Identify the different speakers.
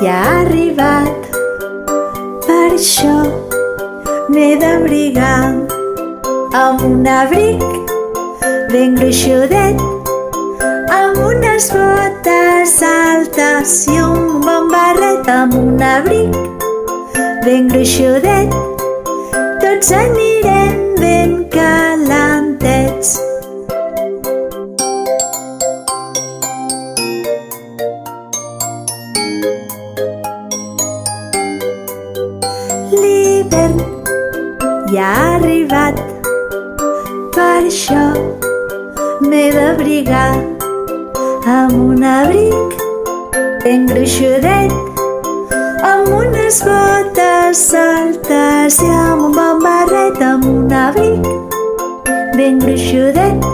Speaker 1: Ja ha arribat, per això m'he d'abrigar amb un abric ben gruixudet, amb unes botes altes i un bon barret. Amb un abric ben gruixudet tots anirem ben calentets. L'hivern ja ha arribat, per això m'he d'abrigar amb un abric ben gruixudet, amb unes botes altes i amb un bon barret. Amb un abric ben gruixudet